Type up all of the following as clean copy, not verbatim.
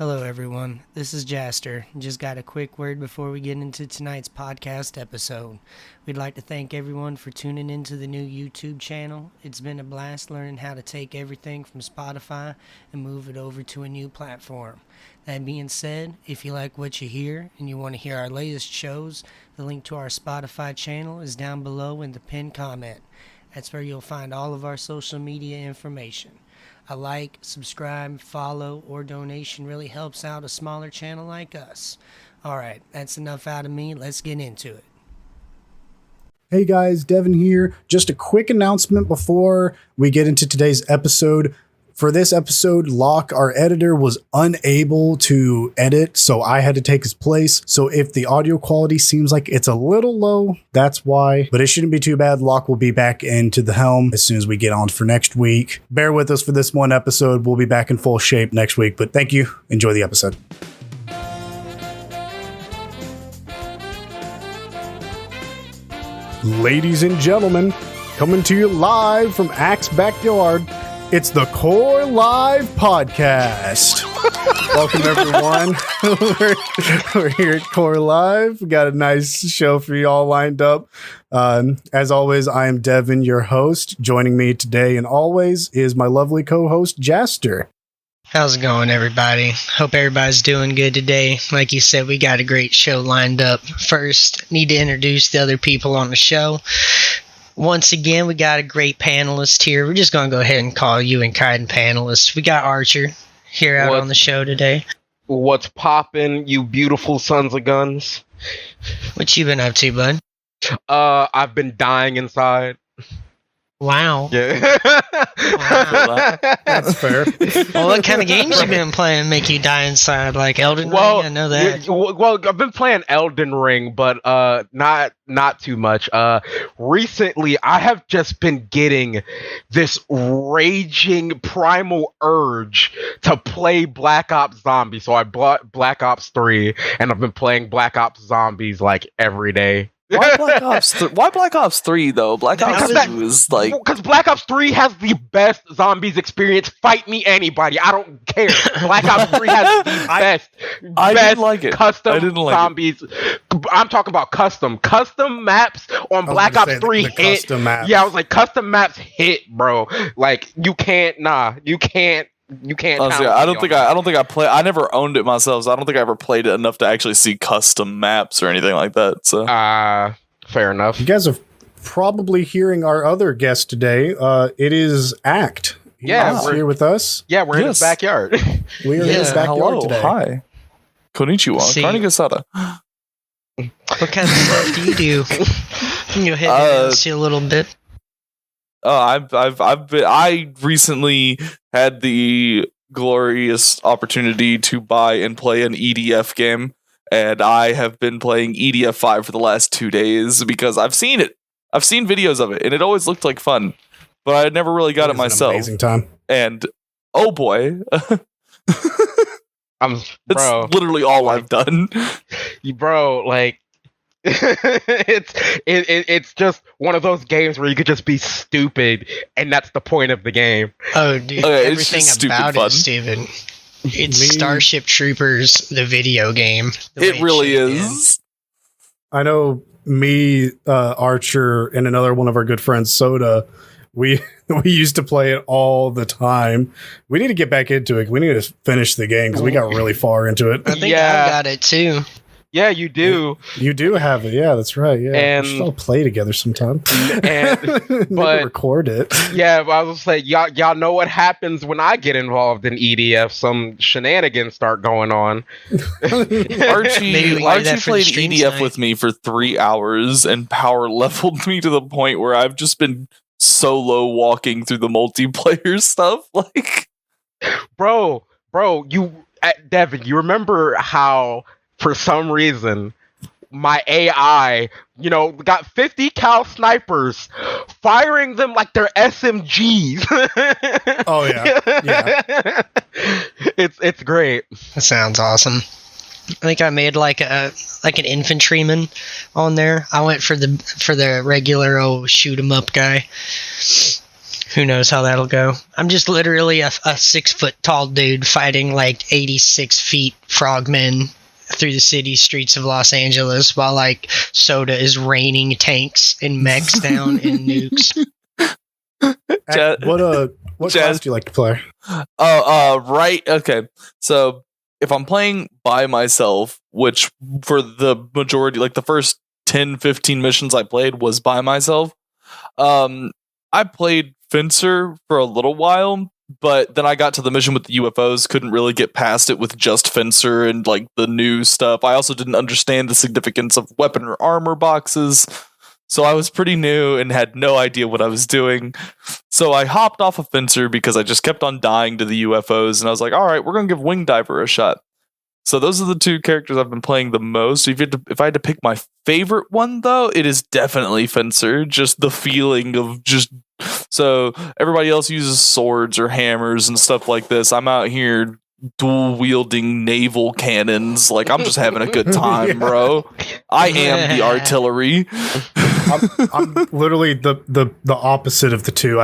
Hello everyone, this is Jaster. Just got a quick word before we get into tonight's podcast episode. We'd like to thank everyone for tuning into the new YouTube channel. It's been a blast learning how to take everything from Spotify and move it over to a new platform. That being said, if you like what you hear and you want to hear our latest shows, the link to our Spotify channel is down below in the pinned comment. That's where you'll find all of our social media information. A like, subscribe, follow, or donation really helps out a smaller channel like us. Alright, that's enough out of me. Let's get into it. Hey guys, Devin here. Just a quick announcement before we get into today's episode. For this episode, Locke, our editor, was unable to edit, so I had to take his place. So if the audio quality seems like it's a little low, that's why. But it shouldn't be too bad. Locke will be back into the helm as soon as we get on for next week. Bear with us for this one episode. We'll be back in full shape next week. But thank you. Enjoy the episode. Ladies and gentlemen, coming to you live from Axe Backyard, it's the KoR Live Podcast. Welcome, everyone. we're here at KoR Live. We got a nice show for you all lined up. As always, I am Devin, your host. Joining me today and always is my lovely co-host, Jaster. How's it going, everybody? Hope everybody's doing good today. Like you said, we got a great show lined up. First, need to introduce the other people on the show. Once again, we got a great panelist here. We're just going to go ahead and call you and Kaiden panelists. We got Archer here out on the show today. What's poppin', you beautiful sons of guns? What you been up to, bud? I've been dying inside. Wow. Yeah. Wow. That's fair. Well, what kind of games you been playing make you die inside? Like Elden Ring? I know that. Well, I've been playing Elden Ring, but not too much. Recently, I have just been getting this raging primal urge to play Black Ops Zombies. So I bought Black Ops 3, and I've been playing Black Ops Zombies like every day. Why Black Ops? Why Black Ops 3 though? Black Ops 2 is like because Black Ops 3 has the best zombies experience. Fight me, anybody. I don't care. Black Ops 3 has the best. I didn't like it. Custom I didn't like zombies. I'm talking about custom maps on Black Ops 3 hit. Custom maps. Yeah, I was like, custom maps hit, bro. Like you can't. Honestly, I don't think I play. I never owned it myself, so I don't think I ever played it enough to actually see custom maps or anything like that. So, fair enough. You guys are probably hearing our other guest today. It is Act. Yeah, He's here with us. Yeah, we're in his backyard. We are in his backyard hello, today. hi, konnichiwa, Karnigasada. What kind of stuff do you do? Can you hit us a little bit? I recently had the glorious opportunity to buy and play an EDF game, and I have been playing EDF 5 for the last 2 days because I've seen it. I've seen videos of it, and it always looked like fun, but I never really got it myself. Amazing time. And oh boy, It's literally all I've done. Bro, like. it's just one of those games where you could just be stupid, and that's the point of the game. Oh, dude, everything about it, Steven. It's Starship Troopers, the video game. It really is. I know me, Archer, and another one of our good friends, Soda, we used to play it all the time. We need to get back into it. We need to finish the game because we got really far into it. I think I got it too. Yeah, you do. You do have it. Yeah, that's right. Yeah, and we should all play together sometime. But record it. Yeah, but I was like, y'all know what happens when I get involved in EDF. Some shenanigans start going on. Archie played EDF with me for 3 hours and power leveled me to the point where I've just been solo walking through the multiplayer stuff. Like, bro, Devin, you remember how? For some reason, my AI, got 50 cal snipers firing them like they're SMGs. Oh yeah. It's great. That sounds awesome. I think I made like an infantryman on there. I went for the regular old shoot 'em up guy. Who knows how that'll go? I'm just literally a 6 foot tall dude fighting like 86 feet frogmen through the city streets of Los Angeles while like Soda is raining tanks and mechs down and nukes. What class do you like to play? Right. Okay. So if I'm playing by myself, which for the majority, like the first 10, 15 missions I played was by myself, I played Fencer for a little while, but then I got to the mission with the UFOs, couldn't really get past it with just Fencer and like the new stuff. I also didn't understand the significance of weapon or armor boxes, so I was pretty new and had no idea what I was doing. So I hopped off of Fencer because I just kept on dying to the UFOs, and I was like, all right, we're going to give Wing Diver a shot. So those are the two characters I've been playing the most. If I had to pick my favorite one, though, it is definitely Fencer. Just the feeling of just... So everybody else uses swords or hammers and stuff like this. I'm out here dual-wielding naval cannons. Like, I'm just having a good time, bro. I am the artillery. I'm literally the opposite of the two.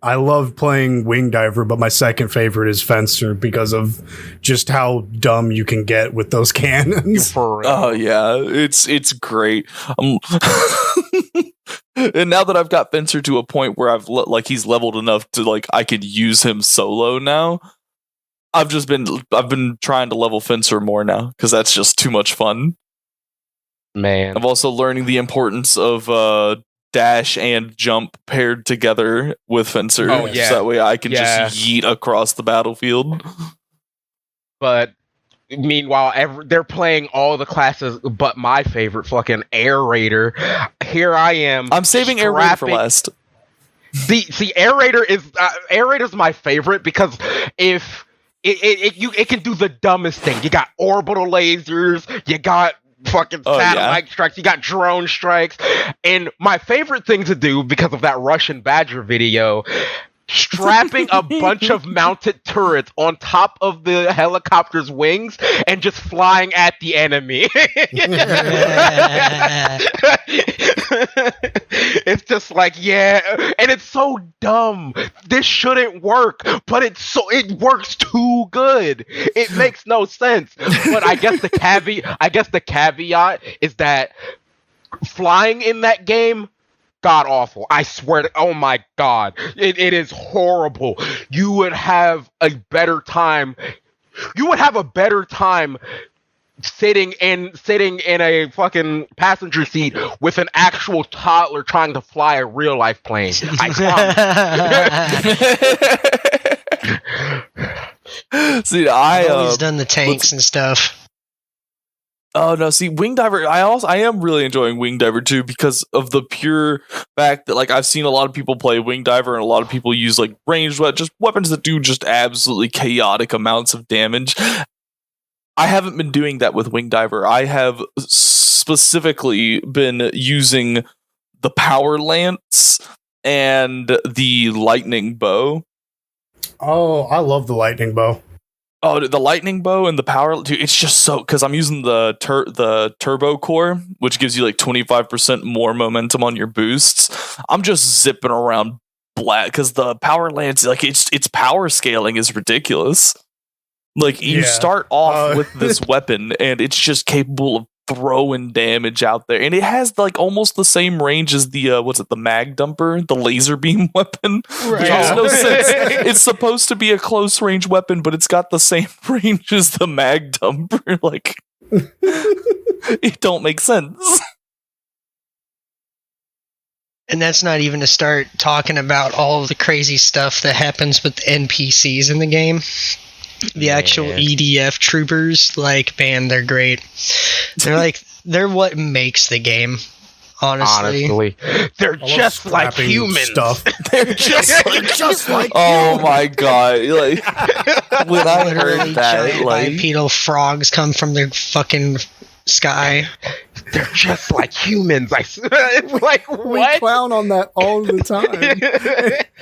I love playing Wing Diver, but my second favorite is Fencer because of just how dumb you can get with those cannons. Oh yeah, it's great. And now that I've got Fencer to a point where he's leveled enough to like I could use him solo now. I've been trying to level Fencer more now because that's just too much fun. Man, I'm also learning the importance of dash and jump paired together with Fencer. Oh, yeah. So that way I can just yeet across the battlefield. But meanwhile, they're playing all the classes but my favorite, fucking Air Raider. Here I am. I'm saving Air Raider for last. See, Air Raider's my favorite because if it can do the dumbest thing. You got orbital lasers, you got fucking satellite strikes, you got drone strikes, and my favorite thing to do because of that Russian Badger video, strapping a bunch of mounted turrets on top of the helicopter's wings and just flying at the enemy. It's just like, yeah, and it's so dumb. This shouldn't work, but it works too good. It makes no sense. But I guess the caveat is that flying in that game, god awful. I swear to, oh my god, it is horrible. You would have a better time sitting in a fucking passenger seat with an actual toddler trying to fly a real life plane. I promise. See, I've always done the tanks and stuff. Oh no! See, Wing Diver. I am really enjoying Wing Diver too because of the pure fact that like I've seen a lot of people play Wing Diver and a lot of people use like ranged weapons that do just absolutely chaotic amounts of damage. I haven't been doing that with Wing Diver. I have specifically been using the power lance and the lightning bow. Oh, I love the lightning bow. Oh, the lightning bow and the power, dude, it's just so, because I'm using the turbo core, which gives you like 25% more momentum on your boosts. I'm just zipping around black because the power lance, like its power scaling is ridiculous. Like you start off with this weapon and it's just capable of throwing damage out there, and it has like almost the same range as the the mag dumper, the laser beam weapon. Right. Which makes no sense. It's supposed to be a close range weapon, but it's got the same range as the mag dumper. Like it don't make sense. And that's not even to start talking about all of the crazy stuff that happens with the NPCs in the game. The actual EDF troopers, like, man, they're great. They're what makes the game. Honestly. They're just like humans. Stuff. They're just like oh my god! Like when I heard that, like bipedal frogs come from their fucking Sky. They're just like humans. It's like, We what? clown on that all the time.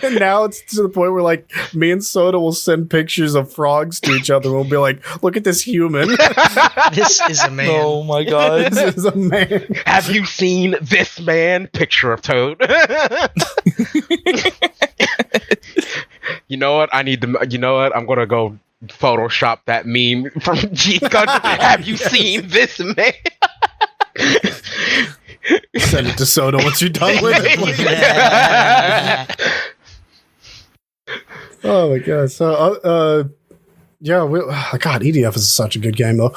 And now it's to the point where like me and Soda will send pictures of frogs to each other. We'll be like, look at this human. This is a man. Oh my god. This is a man. Have you seen this man? Picture of Toad. You know what? You know what? I'm gonna go Photoshop that meme from G Gun. Have you seen this man? Send it to Soda once you're done with it. Oh my god! So, yeah, God, EDF is such a good game though.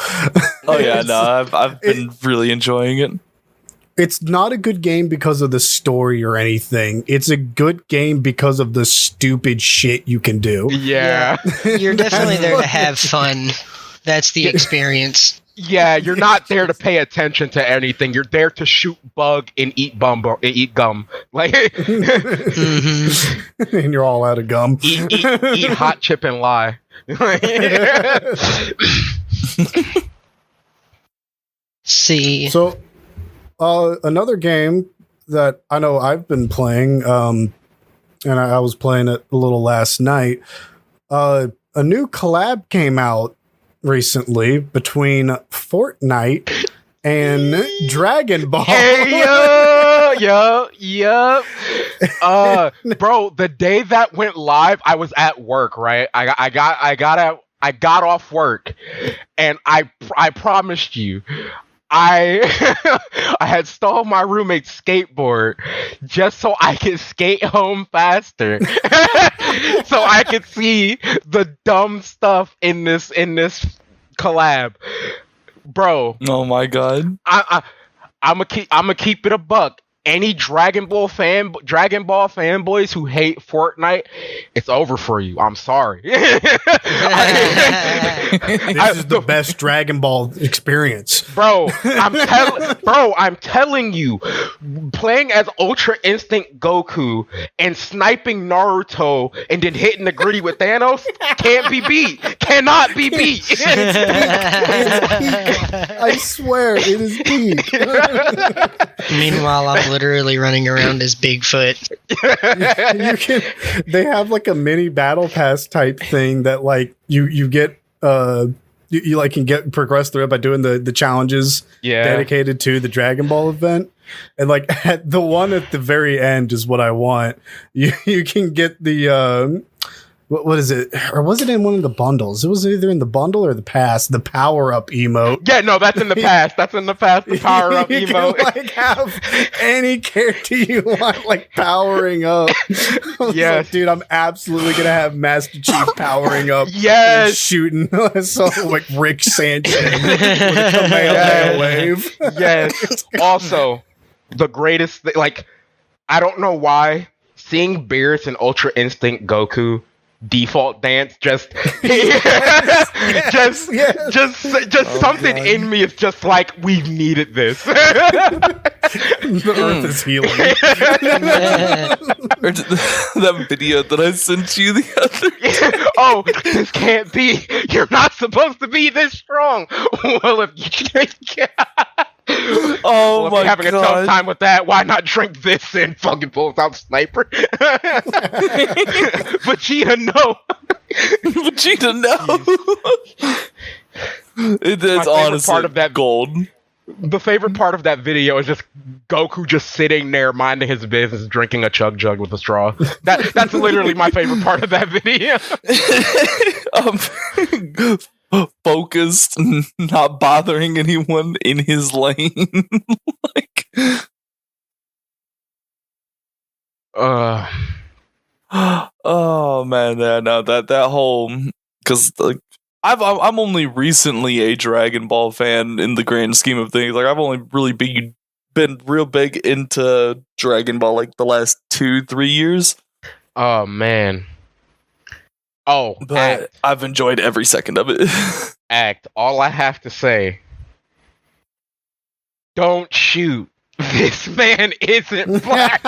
Oh yeah, no, I've been really enjoying it. It's not a good game because of the story or anything. It's a good game because of the stupid shit you can do. Yeah. You're definitely there to have fun. That's the experience. Yeah, you're not there to pay attention to anything. You're there to shoot bug and eat gum. Like And you're all out of gum. eat hot chip and lie. See. So, another game that I know I've been playing, and I was playing it a little last night. A new collab came out recently between Fortnite and Dragon Ball. Hey, yo. Bro, the day that went live, I was at work, right? I got off work, and I promised you, I had stole my roommate's skateboard just so I could skate home faster, so I could see the dumb stuff in this collab, bro. Oh my god. I'm gonna keep it a buck. Any Dragon Ball fanboys who hate Fortnite, it's over for you. I'm sorry. This is the best Dragon Ball experience. Bro, I'm telling you, playing as Ultra Instinct Goku and sniping Naruto and then hitting the gritty with Thanos can't be beat. Cannot be beat. I swear, it is deep. Meanwhile, I'm literally running around as Bigfoot. They have like a mini battle pass type thing that like you get you like can get progress through it by doing the challenges dedicated to the Dragon Ball event. And like at the one at the very end is what I want. You can get the what is it? Or was it in one of the bundles? It was either in the bundle or the pass, the power up emote. Yeah, no, that's in the past. That's in the past, the power up You emote. can, like, have any character you want, like, powering up. Yes. Like, dude, I'm absolutely going to have Master Chief powering up. Yes. And shooting so, like, Rick Sanchez with a Kamehameha wave. Yes. Also, the greatest thing, like, I don't know why, seeing Beerus and Ultra Instinct Goku default dance just something in me is just like, we've needed this. The earth is healing. Or that video that I sent you the other day. Oh, this can't be. You're not supposed to be this strong. Well, if you Oh if my you're having a tough god. time with that, why not drink this and fucking pulls out sniper? Vegeta, no. Vegeta, no. It's favorite honestly part of that- gold. The favorite part of that video is just Goku just sitting there minding his business, drinking a chug jug with a straw. That's literally my favorite part of that video. Focused, not bothering anyone in his lane. Like, oh man, yeah, no, that whole, because like I'm only recently a Dragon Ball fan in the grand scheme of things. Like I've only really been real big into Dragon Ball like the last 2-3 years. Oh man. Oh, But I've enjoyed every second of it. Act. All I have to say, don't shoot This man isn't black.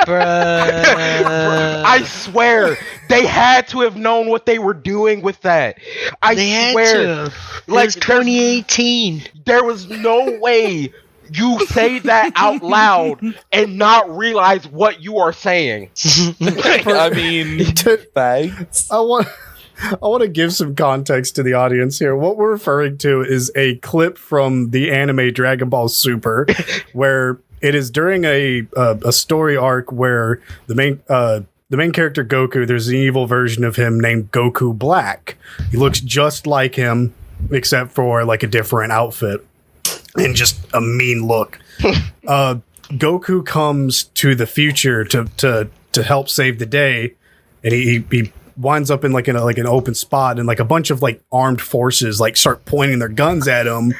Bruh. I swear, they had to have known what they were doing with that. They swear, had to. like, It was 2018. there was no way you say that out loud and not realize what you are saying. I mean, thanks. I want to give some context to the audience here. What we're referring to is a clip from the anime Dragon Ball Super, where it is during a story arc where the main character Goku, there's an evil version of him named Goku Black. He looks just like him, except for like a different outfit and just a mean look. Goku comes to the future to help save the day, and he winds up in like an open spot, and like a bunch of like armed forces like start pointing their guns at him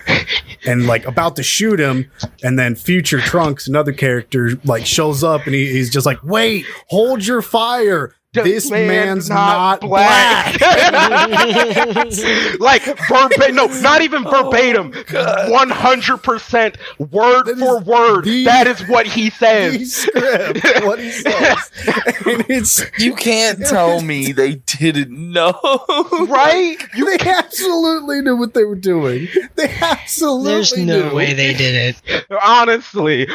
and like about to shoot him, and then future Trunks, another character, like shows up, and he's just like, wait, hold your fire, this man's not black. Like verbatim, no, not even verbatim, 100% word for word. That is what he says. Script, what he says. And it's, You can't tell me they didn't know. Right? they absolutely knew what they were doing. They absolutely There's knew. no way they did it. Honestly,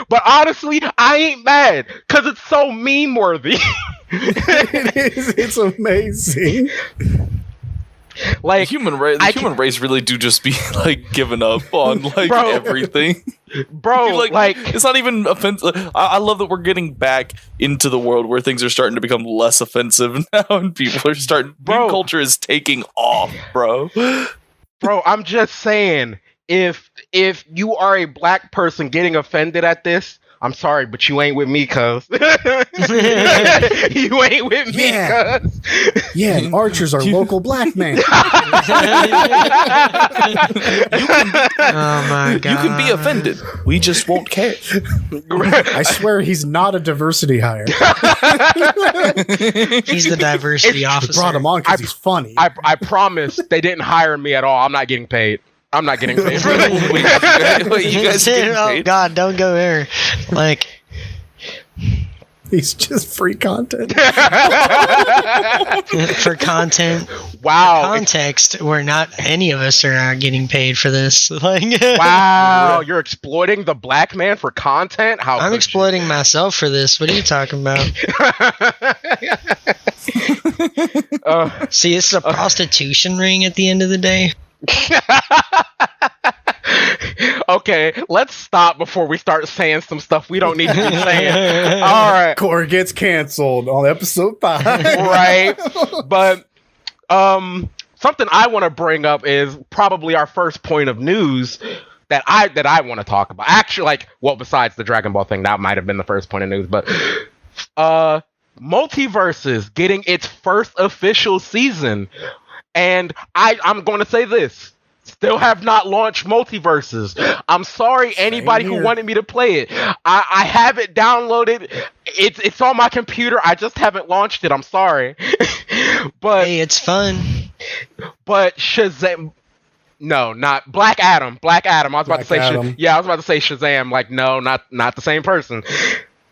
I ain't mad because it's so meme worthy. It is. It's amazing. Like The human race really do just be like giving up on like Bro. everything. bro, like it's not even offensive. I love that we're getting back into the world where things are starting to become less offensive now, and people are starting. Bro. Meme culture is taking off, bro. bro, I'm just saying, if you are a black person getting offended at this, I'm sorry, but you ain't with me, cuz. You ain't with me, Yeah. cuz. Yeah, and Archer's our local black man. Oh my god. You can be offended. We just won't care. I swear he's not a diversity hire. He's the diversity We officer. brought him on because he's funny. I promise they didn't hire me at all. I'm not getting paid. I'm not getting paid for that. Wait, you guys getting Oh paid? god, don't go there. Like, He's just free content. for content, Wow. context, where not any of us are getting paid for this. Like, Wow, you're exploiting the black man for content? How I'm could exploiting myself for this. What are you talking about? you? See, it's a prostitution ring at the end of the day. Okay, let's stop before we start saying some stuff we don't need to be saying. All right. KoR gets canceled on episode 5. Right. But something I want to bring up is probably our first point of news that I want to talk about. Actually, like, well, besides the Dragon Ball thing, that might have been the first point of news, but Multiverses getting its first official season. And I'm going to say this. Still have not launched Multiverses. I'm sorry, anybody who here. wanted me to play it. I have it downloaded. It's on my computer. I just haven't launched it. I'm sorry. But Hey, it's fun. Shazam. No, not Black Adam. Black Adam. I was about to say Black Adam. I was about to say Shazam. Like, no, not the same person.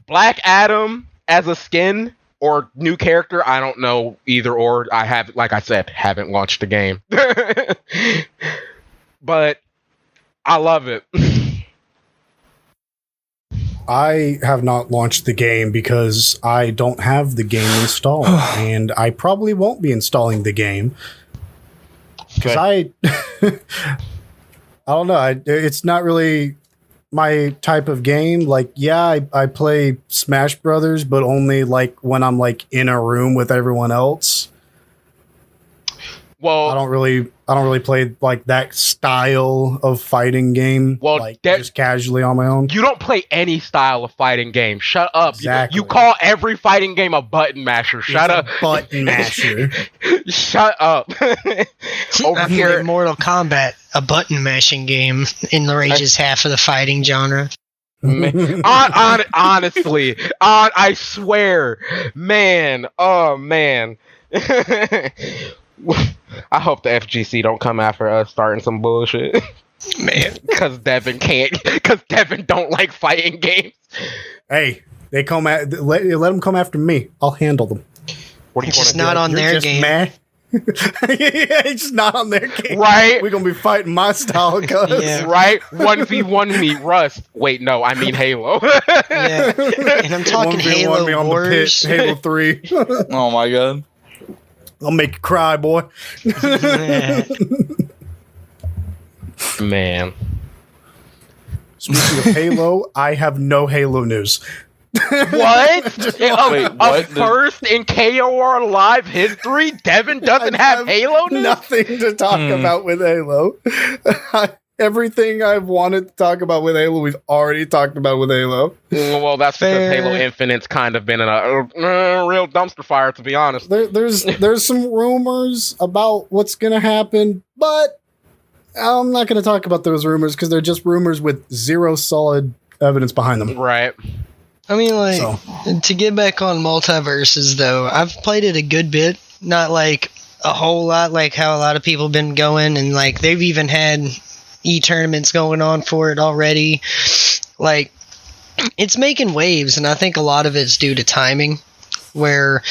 Black Adam as a skin or new character, I don't know either or. I have, like I said, haven't launched the game. But I love it. I have not launched the game because I don't have the game installed, and I probably won't be installing the game because I don't know. It's not really my type of game. Like, yeah, I play Smash Brothers, but only like when I'm like in a room with everyone else. Well, I don't really play like that style of fighting game. Well, like that- just casually on my own. you don't play any style of fighting game. Shut up. Exactly. You call every fighting game a button masher. Shut up. Button masher. Shut up. Over After here. Mortal Kombat, a button mashing game, enrages half of the fighting genre. Honestly, I swear, man. Oh man. I hope the FGC don't come after us starting some bullshit. Man, Because Devin can't. Because Devin don't like fighting games. Hey, they come at let them come after me. I'll handle them. What do you it's want just to do? not on You're their just game. mad. Yeah, it's just not on their game. Right? We're gonna be fighting my style, cuz. Yeah. Right? 1v1 me, Rust. Wait, no, I mean Halo. Yeah, and I'm talking 1v1 Halo me on the Wars. pit, Halo 3. Oh my god. I'll make you cry, boy. Yeah. Man. Speaking of Halo, I have no Halo news. What? Wait, what? First in KoR live history, Devin doesn't have Halo news? Nothing to talk about with Halo. Everything I've wanted to talk about with Halo, we've already talked about with Halo. Well, that's Fair. because Halo Infinite's kind of been in a real dumpster fire, to be honest. There's some rumors about what's gonna happen, but I'm not gonna talk about those rumors because they're just rumors with zero solid evidence behind them. Right. I mean, like, So. to get back on multiverses, though, I've played it a good bit. Not, like, a whole lot, like how a lot of people have been going, and, like, they've even had e-tournaments going on for it already. Like, it's making waves, and I think a lot of it's due to timing, where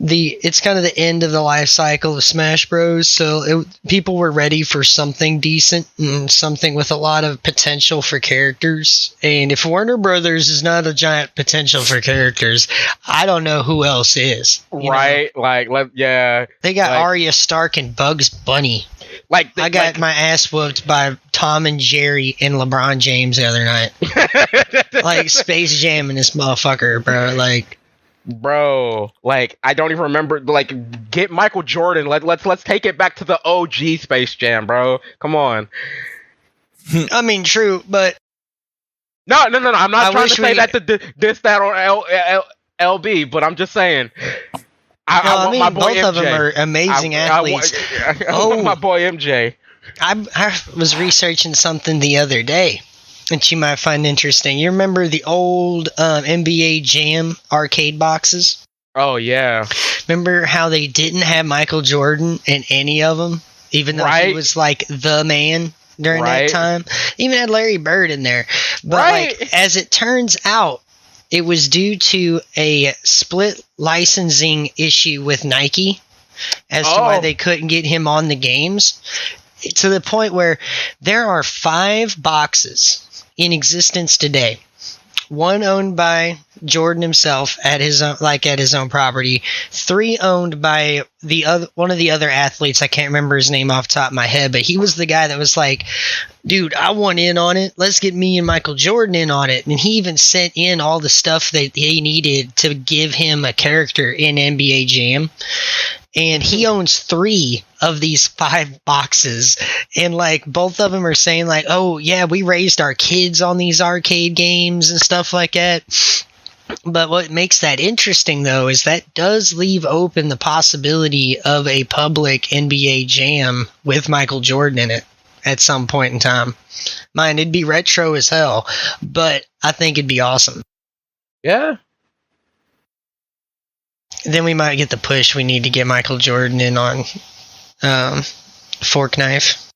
it's kind of the end of the life cycle of Smash Bros. So people were ready for something decent and something with a lot of potential for characters. And if Warner Brothers is not a giant potential for characters, I don't know who else is. you Right? Like, yeah. They got Like- Arya Stark and Bugs Bunny. Like, I got my ass whooped by Tom and Jerry and LeBron James the other night. Like, Space Jam in this motherfucker, bro. Like, Bro, like, I don't even remember. Like, get Michael Jordan. Let's take it back to the OG Space Jam, bro. Come on. I mean, true, but No. I'm not I trying to wish say we- that to diss that on LB, but I'm just saying. I want mean, my boy both MJ. of them are amazing athletes. I want my boy MJ. I was researching something the other day that you might find interesting. You remember the old NBA Jam arcade boxes? Oh yeah. Remember how they didn't have Michael Jordan in any of them, even though he Right. was like the man during Right. that time? Even had Larry Bird in there. But Right. like, as it turns out, it was due to a split licensing issue with Nike as to why Oh. they couldn't get him on the games, to the point where there are 5 boxes in existence today. One owned by Jordan himself at his own property. 3 owned by one of the other athletes. I can't remember his name off the top of my head, but he was the guy that was like, dude, I want in on it. Let's get me and Michael Jordan in on it. And he even sent in all the stuff that he needed to give him a character in NBA Jam. And he owns 3 of these 5 boxes. And like, both of them are saying like, oh yeah, we raised our kids on these arcade games and stuff like that. But what makes that interesting though is that does leave open the possibility of a public NBA Jam with Michael Jordan in it at some point in time. Mind, it'd be retro as hell, but I think it'd be awesome. Yeah. Then we might get the push we need to get Michael Jordan in on Fork Knife.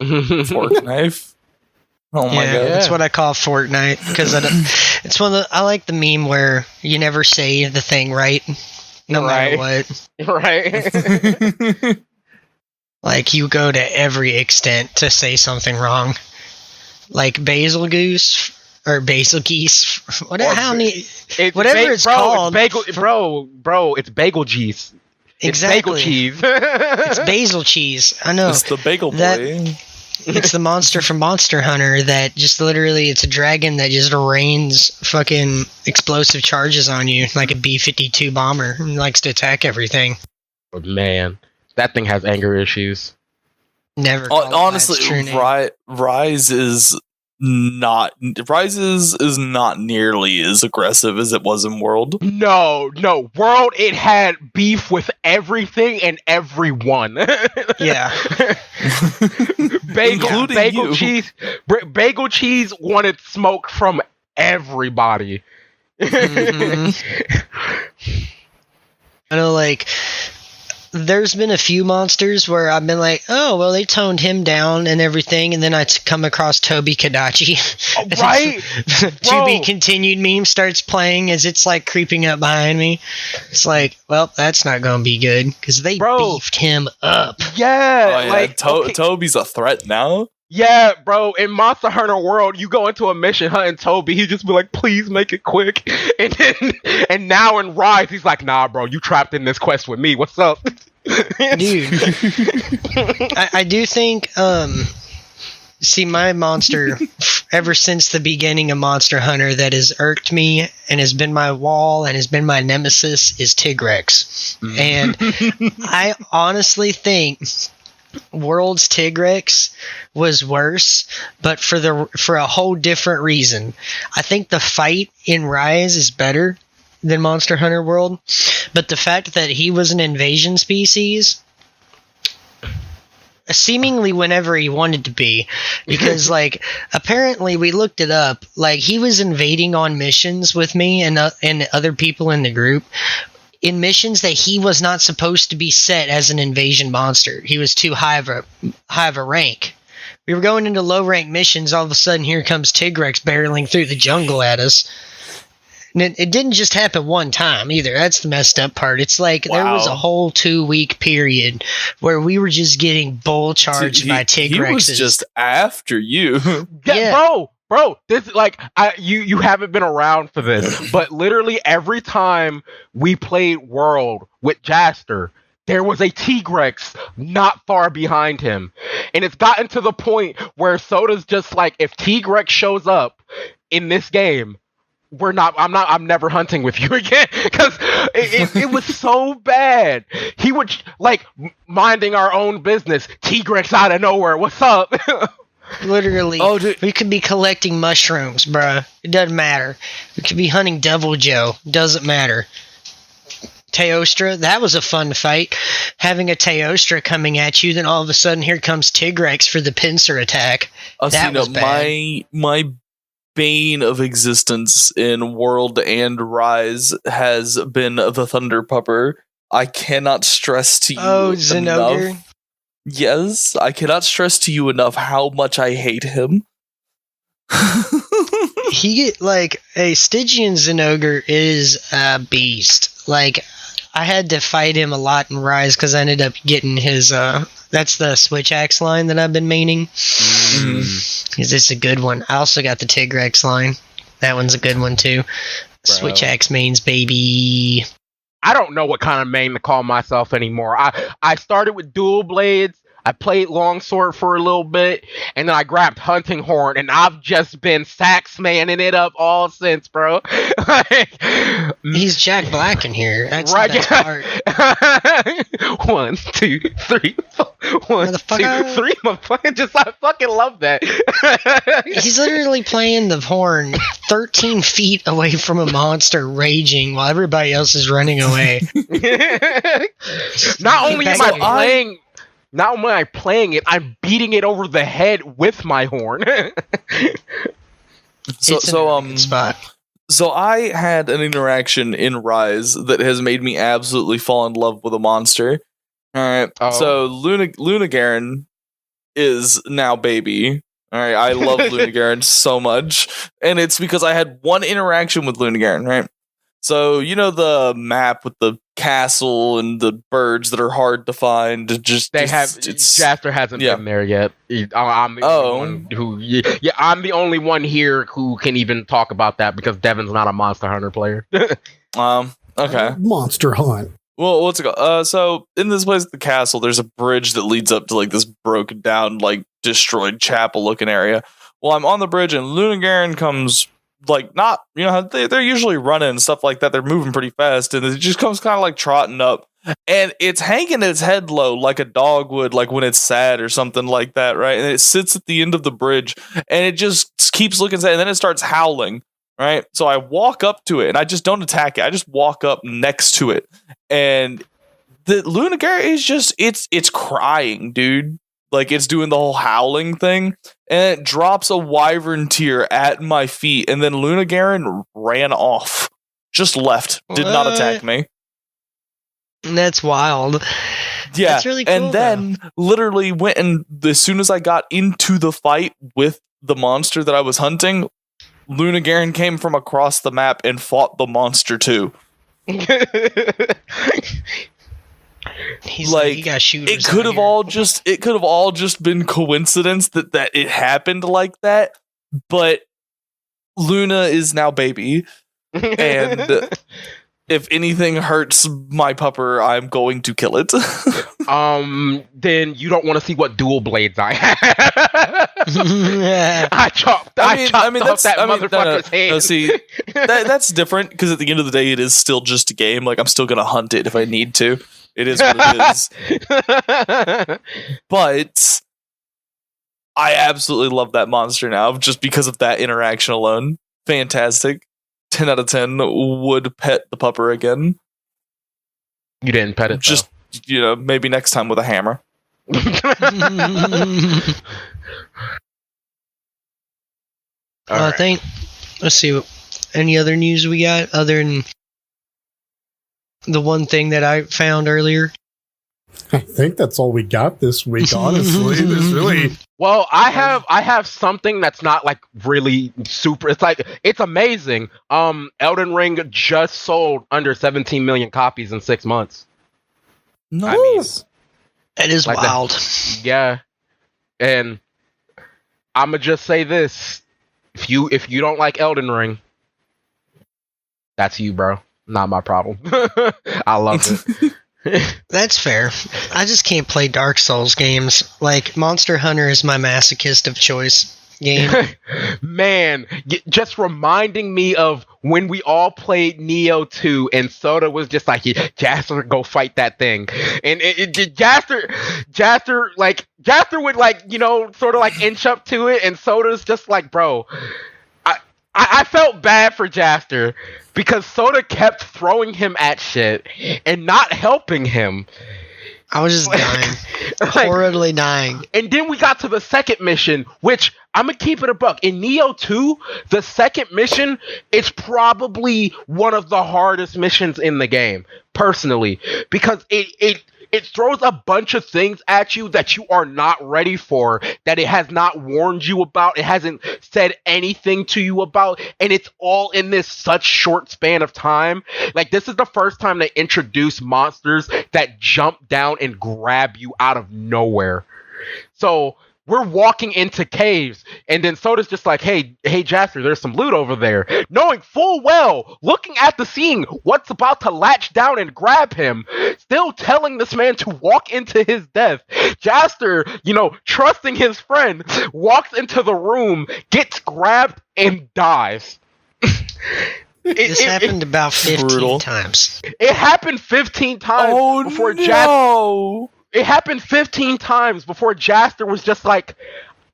Fork knife. Oh my Yeah, god. that's what I call Fortnite because it's one of I like the meme where you never say the thing right, no matter what. Right. Like you go to every extent to say something wrong, like basil goose or basil geese. Whatever, Or how many? It's Whatever it's called. It's bagel, bro. It's bagel cheese. Exactly. It's bagel cheese. It's basil cheese. I know. It's the bagel boy. That- It's the monster from Monster Hunter that just literally, it's a dragon that just rains fucking explosive charges on you like a B-52 bomber and likes to attack everything. Oh, man, that thing has anger issues. Never. call it by Honestly, its true name. Rise is not nearly as aggressive as it was in World. No, World, it had beef with everything and everyone. Yeah. Including bagel you. cheese. Bagel cheese wanted smoke from everybody. Mhm. I know, like, there's been a few monsters where I've been like, oh, well, they toned him down and everything, and then I come across Toby Kadachi. Right? To be continued meme starts playing as it's like creeping up behind me. It's like, well, that's not going to be good because they beefed him up. Yeah. Oh, yeah. Like, Toby's a threat now. Yeah, bro. In Monster Hunter World, you go into a mission hunting Toby, he just be like, "Please make it quick." And now in Rise, he's like, "Nah, bro, you trapped in this quest with me. What's up?" Dude, I do think. See, my monster, ever since the beginning of Monster Hunter, that has irked me and has been my wall and has been my nemesis is Tigrex, and I honestly think World's Tigrex was worse, but for a whole different reason. I think the fight in Rise is better than Monster Hunter World, but the fact that he was an invasion species seemingly whenever he wanted to be, because like apparently we looked it up, like he was invading on missions with me and other people in the group in missions that he was not supposed to be set as an invasion monster. He was too high of a rank. We were going into low rank missions. All of a sudden, here comes Tigrex barreling through the jungle at us. And it didn't just happen one time either. That's the messed up part. It's like there was a whole 2-week period where we were just getting bull charged by Tigrexes. He was just after you. Yeah. Bro, this like you haven't been around for this, but literally every time we played World with Jaster, there was a Tigrex not far behind him. And it's gotten to the point where Soda's just like, if Tigrex shows up in this game, I'm never hunting with you again. Because it was so bad. He would, like, minding our own business, Tigrex out of nowhere, what's up? Literally, we could be collecting mushrooms, bruh. It doesn't matter. We could be hunting Devil Joe. Doesn't matter. Teostra, that was a fun fight. Having a Teostra coming at you, then all of a sudden here comes Tigrex for the pincer attack. That was bad. My bane of existence in World and Rise has been the Thunder Pupper. I cannot stress to you Zinogre. enough. Yes, I cannot stress to you enough how much I hate him. He like a Stygian Zinogre is a beast. Like I had to fight him a lot in Rise because I ended up getting his that's the Switch Axe line that I've been maining. Because it's a good one. I also got the Tigrex line. That one's a good one too. Bro. Switch Axe mains, baby. I don't know what kind of main to call myself anymore. I started with dual blades. I played longsword for a little bit, and then I grabbed hunting horn, and I've just been sax manning it up all since, bro. He's Jack Black in here. That's right, the best part. 1, 2, 3, 4. 1, 2, 3. I fucking love that. He's literally playing the horn 13 feet away from a monster raging while everybody else is running away. Not only am I playing it, I'm beating it over the head with my horn. So I had an interaction in Rise that has made me absolutely fall in love with a monster. All right. So Luna Garen is now baby. All right. I love Luna Garen so much, and it's because I had one interaction with Luna Garen, right? So you know the map with the castle and the birds that are hard to find. Jasper hasn't been there yet. I'm the only one here who can even talk about that because Devin's not a Monster Hunter player. Okay. Monster Hunt. Well, what's it called? So in this place, the castle, there's a bridge that leads up to like this broken down, like destroyed chapel looking area. Well, I'm on the bridge and Luna Garen comes. Like not, you know, they're usually running and stuff like that. They're moving pretty fast, and it just comes kind of like trotting up, and it's hanging its head low like a dog would, like when it's sad or something like that, right? And it sits at the end of the bridge, and it just keeps looking sad, and then it starts howling, right? So I walk up to it, and I just don't attack it. I just walk up next to it, and the Luna Garen is just it's crying, dude. Like it's doing the whole howling thing, and it drops a wyvern tear at my feet, and then Luna Garen ran off, just left, did not attack me. That's wild. Yeah, That's really cool, and then literally went and as soon as I got into the fight with the monster that I was hunting, Luna Garen came from across the map and fought the monster too. He's like, he got shooters. It could have all just been coincidence that it happened like that, but Luna is now baby, and if anything hurts my pupper, I'm going to kill it. Then you don't want to see what dual blades I have. I chopped off that motherfucker's head. No, see, that's different because at the end of the day, it is still just a game. Like, I'm still gonna hunt it if I need to. It is what it is. But I absolutely love that monster now, just because of that interaction alone. Fantastic. 10 out of 10 would pet the pupper again. You didn't pet it, just maybe next time with a hammer. I think. Let's see. Any other news we got other than the one thing that I found earlier? I think that's all we got this week, honestly. There's really... Well, I have something that's not like really super. It's like, it's amazing. Elden Ring just sold under 17 million copies in 6 months. Nice. I mean, that is like wild. Yeah. And I'ma just say this. If you don't like Elden Ring, that's you, bro. Not my problem. I love it. That's fair. I just can't play Dark Souls games. Like, Monster Hunter is my masochist of choice game. Man, just reminding me of when we all played Neo 2 and Soda was just like, Jaster, go fight that thing. And Jaster would sort of like inch up to it, and Soda's just like, bro, I felt bad for Jaster because Soda kept throwing him at shit and not helping him. I was just dying. Horribly dying. And then we got to the second mission, which I'm going to keep it a buck. In Neo 2, the second mission, it's probably one of the hardest missions in the game, personally, because it throws a bunch of things at you that you are not ready for, that it has not warned you about, it hasn't said anything to you about, and it's all in this such short span of time. Like, this is the first time they introduce monsters that jump down and grab you out of nowhere. So we're walking into caves, and then Soda's just like, hey, Jasper, there's some loot over there. Knowing full well, looking at the scene, what's about to latch down and grab him, still telling this man to walk into his death. Jasper, trusting his friend, walks into the room, gets grabbed, and dies. This happened about 15 times. It happened 15 times before Jasper... It happened 15 times before Jaster was just like,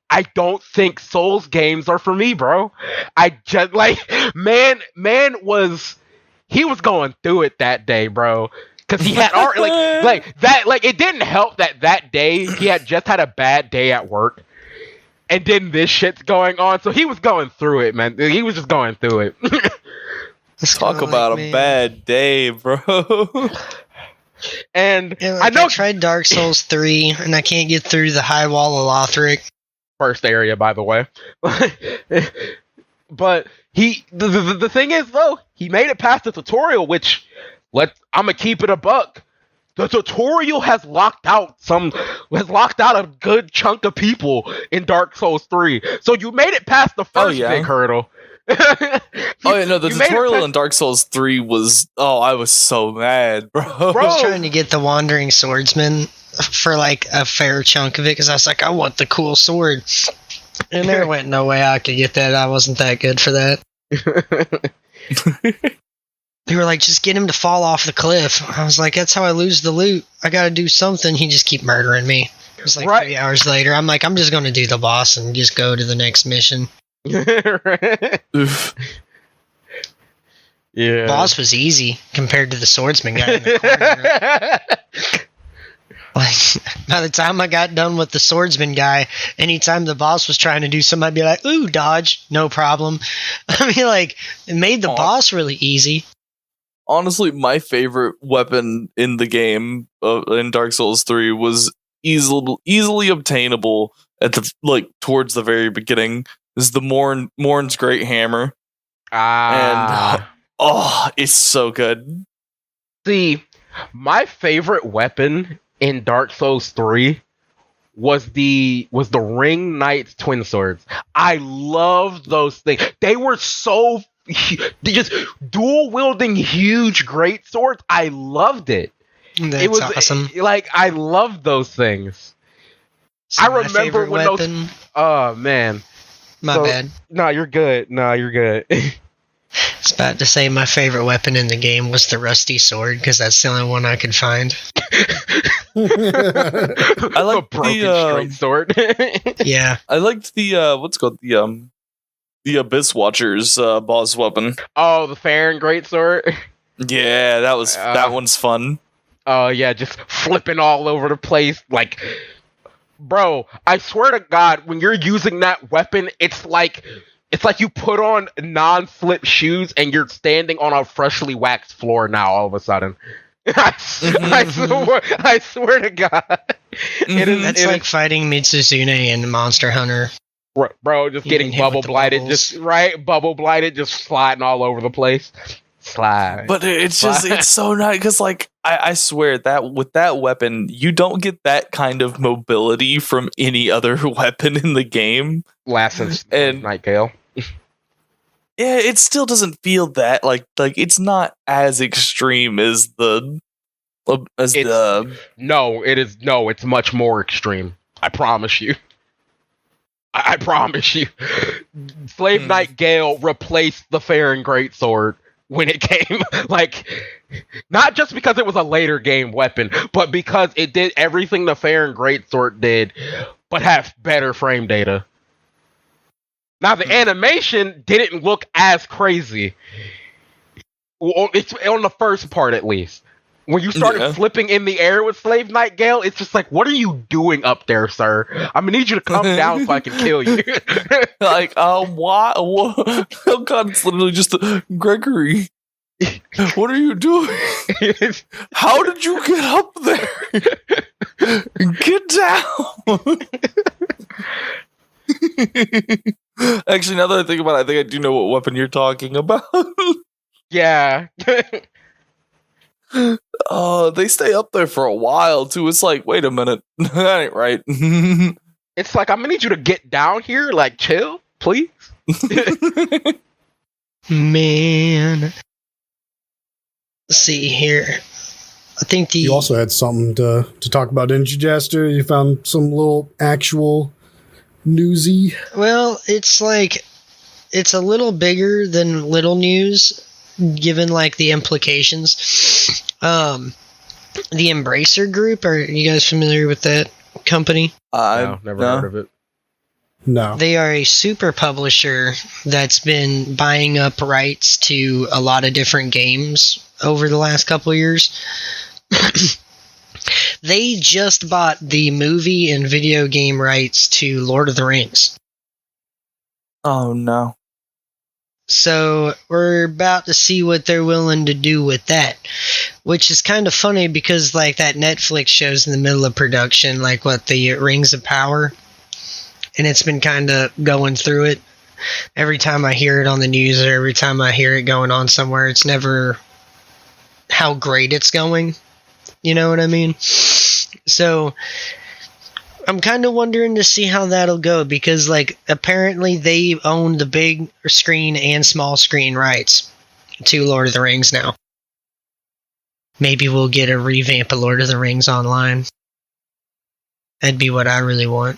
I don't think Souls games are for me, bro. I just, man was going through it that day, bro. Because he had it didn't help that day he had just had a bad day at work. And then this shit's going on. So he was going through it, man. He was just going through it. Talk about a bad day, bro. And I tried Dark Souls 3 and I can't get through the high wall of Lothric. First area, by the way. But the thing is, though, he made it past the tutorial, which I'm gonna keep it a buck. The tutorial has locked out a good chunk of people in Dark Souls 3. So you made it past the first big hurdle. The tutorial in Dark Souls 3 was... I was so mad, bro. I was trying to get the Wandering Swordsman for like a fair chunk of it, because I was like, I want the cool sword. And there went no way I could get that. I wasn't that good for that. They were like, just get him to fall off the cliff. I was like, that's how I lose the loot. I gotta do something. He just keep murdering me. It was like 3 hours later. I'm like, I'm just gonna do the boss and just go to the next mission. Yeah. Boss was easy compared to the swordsman guy in the corner. Like, by the time I got done with the swordsman guy, anytime the boss was trying to do something, I'd be like, ooh, dodge, no problem. I mean, like, it made the boss really easy. honestly, my favorite weapon in the game in Dark Souls 3 was easily obtainable at the towards the very beginning. Is the Morn's Great Hammer, and it's so good. See, my favorite weapon in Dark Souls 3 was the Ring Knight's twin swords. I loved those things. They were so just dual wielding huge great swords. I loved it. That's it was awesome. Like I loved those things. So I my remember favorite when weapon, those. Oh man. My bad. No, you're good. No, you're good. I was about to say my favorite weapon in the game was the rusty sword because that's the only one I could find. I like the broken straight sword. Yeah. I liked the what's called the Abyss Watcher's boss weapon. Oh, the Farron great sword. Yeah, that one's fun. Oh yeah, just flipping all over the place. Like, bro, I swear to God, when you're using that weapon, it's like you put on non-slip shoes and you're standing on a freshly waxed floor now. All of a sudden, I swear to God, That's like fighting Mitsuzune in Monster Hunter. Bro, just getting bubble blighted, bubble blighted, just sliding all over the place. Slide. But it's so nice because I swear that with that weapon, you don't get that kind of mobility from any other weapon in the game. Last since and Nightgale. Yeah, it still doesn't feel that like it's not as extreme as it's much more extreme. I promise you. I promise you. Slave Knight Gale replaced the Farron Greatsword when it came. Not just because it was a later game weapon, but because it did everything the Farron Greatsword did, but have better frame data. Now, the animation didn't look as crazy. Well, it's on the first part, at least. When you started flipping in the air with Slave Knight Gale, it's just like, what are you doing up there, sir? I'm gonna need you to come down so I can kill you. Why? Oh God, it's literally just Gregory. What are you doing? How did you get up there? Get down. Actually, now that I think about it, I think I do know what weapon you're talking about. Yeah. They stay up there for a while too. It's like, wait a minute, that ain't right. It's like, I'm gonna need you to get down here, chill, please. Man. Let's see here. I think you also had something to talk about, didn't you, Jaster? You found some little actual newsy. Well, it's a little bigger than little news, given the implications. The Embracer Group, are you guys familiar with that company? No, never heard of it. No. They are a super publisher that's been buying up rights to a lot of different games over the last couple of years. They just bought the movie and video game rights to Lord of the Rings. Oh no. So we're about to see what they're willing to do with that, which is kind of funny because that Netflix show's in the middle of production, the Rings of Power, and it's been kind of going through it. Every time I hear it on the news or every time I hear it going on somewhere, it's never how great it's going. You know what I mean? So I'm kind of wondering to see how that'll go because, apparently they own the big screen and small screen rights to Lord of the Rings now. Maybe we'll get a revamp of Lord of the Rings online. That'd be what I really want.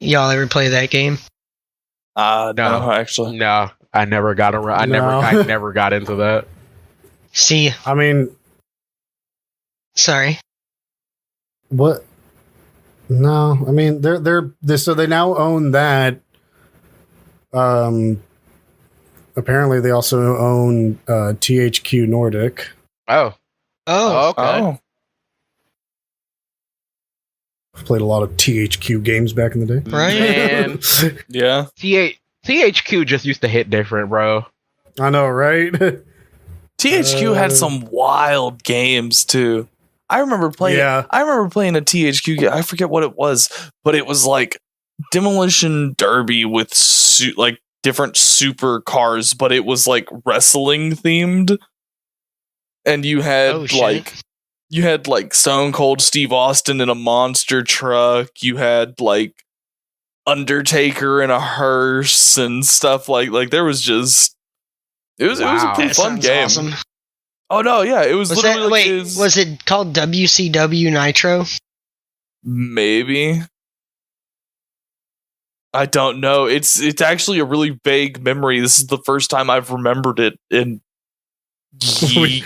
Y'all ever play that game? No, actually. No, I never got I never got into that. See, I mean, sorry. What? No, I mean they're so they now own that. Apparently they also own THQ Nordic. Oh, okay. Oh. I've played a lot of THQ games back in the day. Right? Man. Yeah. THQ just used to hit different, bro. I know, right? THQ had some wild games too. I remember playing. Yeah. I remember playing a THQ game. I forget what it was, but it was like Demolition Derby with like different super cars, but it was like wrestling themed. And you had like Stone Cold Steve Austin in a monster truck. You had like Undertaker in a hearse and stuff like there was just it was a pretty fun game. Awesome. Oh no, yeah, it was literally was it called WCW Nitro? Maybe. I don't know. It's actually a really vague memory. This is the first time I've remembered it in we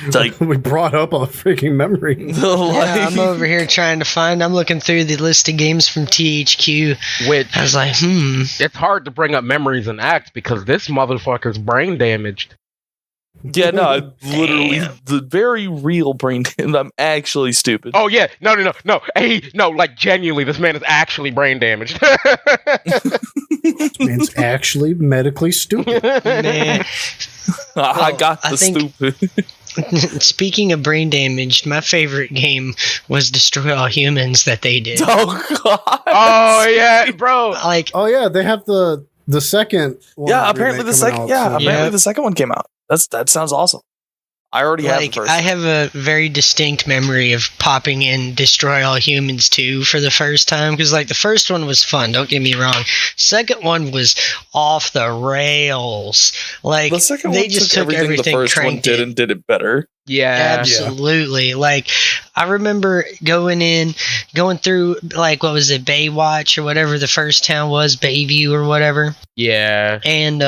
brought up a freaking memory. Yeah, I'm over here trying to find. I'm looking through the list of games from THQ. Which I was like, it's hard to bring up memories and acts because this motherfucker's brain damaged. Yeah, no, literally the very real brain damage. I'm actually stupid. Oh yeah, no. Hey, no, like genuinely, this man is actually brain damaged. This man's actually medically stupid. Man. I got the stupid. Speaking of brain damage, my favorite game was Destroy All Humans that they did. Oh god. Oh yeah, bro. Like, oh yeah, they have the second one. Yeah, apparently the second. Yeah, apparently the second one came out. That sounds awesome. I already have the first. I have a very distinct memory of popping in Destroy All Humans 2 for the first time because like the first one was fun, don't get me wrong. Second one was off the rails. Like the second they one just took everything the first one did and did it better. Yeah, absolutely. Like I remember going through like what was it, Baywatch or whatever the first town was, Bayview or whatever. Yeah, and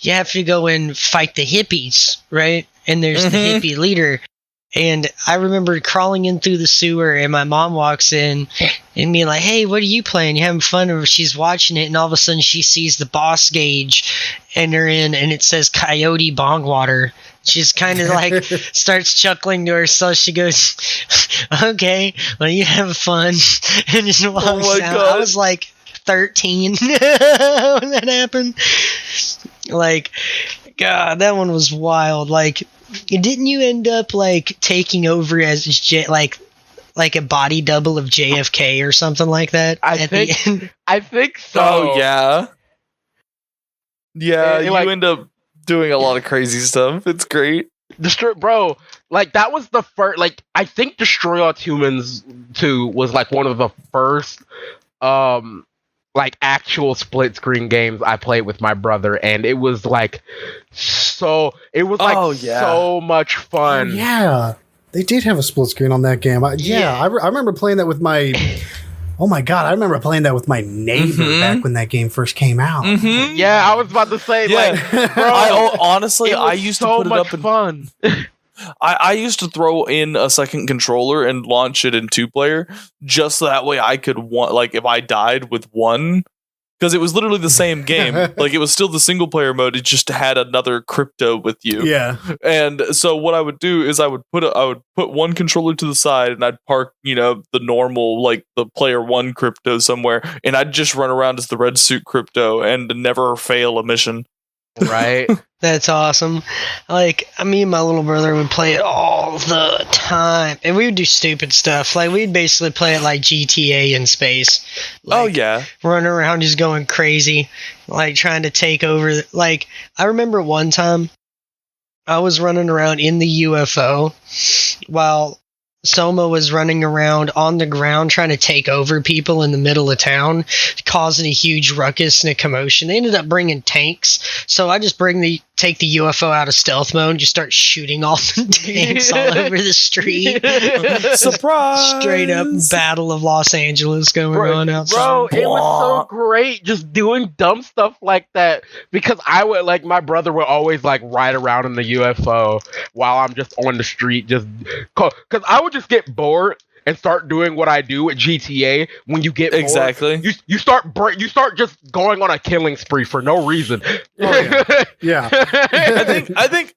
you have to go and fight the hippies, right? And there's the hippie leader. And I remember crawling in through the sewer, and my mom walks in and being like, "Hey, what are you playing? You having fun?" Or she's watching it, and all of a sudden she sees the boss gauge enter in, and it says Coyote Bongwater. She's kind of like starts chuckling to herself. She goes, "Okay, well, you have fun," and just walks out. God. I was like 13 when that happened. Like, God, that one was wild. Like, didn't you end up like taking over as like a body double of JFK or something like that? I think so. Oh yeah, yeah. You end up doing a lot of crazy stuff. It's great. Bro, like that was the first. Like, I think Destroy All Humans 2 was like one of the first like actual split screen games I played with my brother, and it was like so much fun. Oh, yeah, they did have a split screen on that game. I remember playing that with my oh my god, I remember playing that with my neighbor back when that game first came out. Yeah, I was about to say, like, bro, I used to put it up in fun. I used to throw in a second controller and launch it in 2-player just so that way I could like if I died with one, because it was literally the same game. Like it was still the single player mode. It just had another crypto with you. Yeah. And so what I would do is I would put one controller to the side and I'd park, the normal like the player one crypto somewhere, and I'd just run around as the red suit crypto and never fail a mission. Right. That's awesome. Like, me and my little brother would play it all the time. And we would do stupid stuff. Like, we'd basically play it like GTA in space. Like, oh, yeah. Running around just going crazy. Like, trying to take over. Like, I remember one time I was running around in the UFO while Soma was running around on the ground trying to take over people in the middle of town, causing a huge ruckus and a commotion. They ended up bringing tanks, so I just take the UFO out of stealth mode and just start shooting all the tanks all over the street. Surprise! Straight up Battle of Los Angeles going on outside. Bro, it was so great just doing dumb stuff like that, because I would, like, my brother would always, like, ride around in the UFO while I'm just on the street, just, because I would just get bored and start doing what I do at GTA. When you get bored, you start just going on a killing spree for no reason. Oh, yeah. I think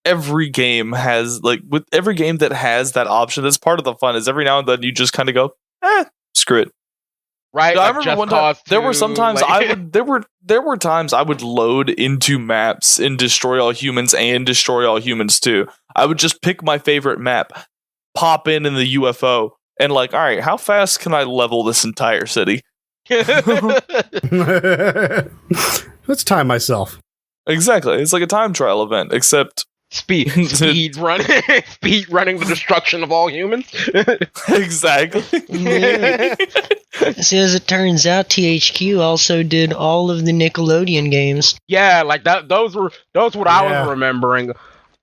every game has, like, with every game that has that option, that's part of the fun, is every now and then you just kind of go, screw it. right? I Like remember Just one time Cause there were 2, sometimes like- I would there were times I would load into maps in Destroy All Humans and Destroy All Humans 2. I would just pick my favorite map, pop in the UFO, and like, all right, how fast can I level this entire city? Let's time myself. Exactly. It's like a time trial event, except speed running the destruction of all humans. exactly. Yeah. See, as it turns out, THQ also did all of the Nickelodeon games. Yeah, like that. Those what I Yeah. was remembering.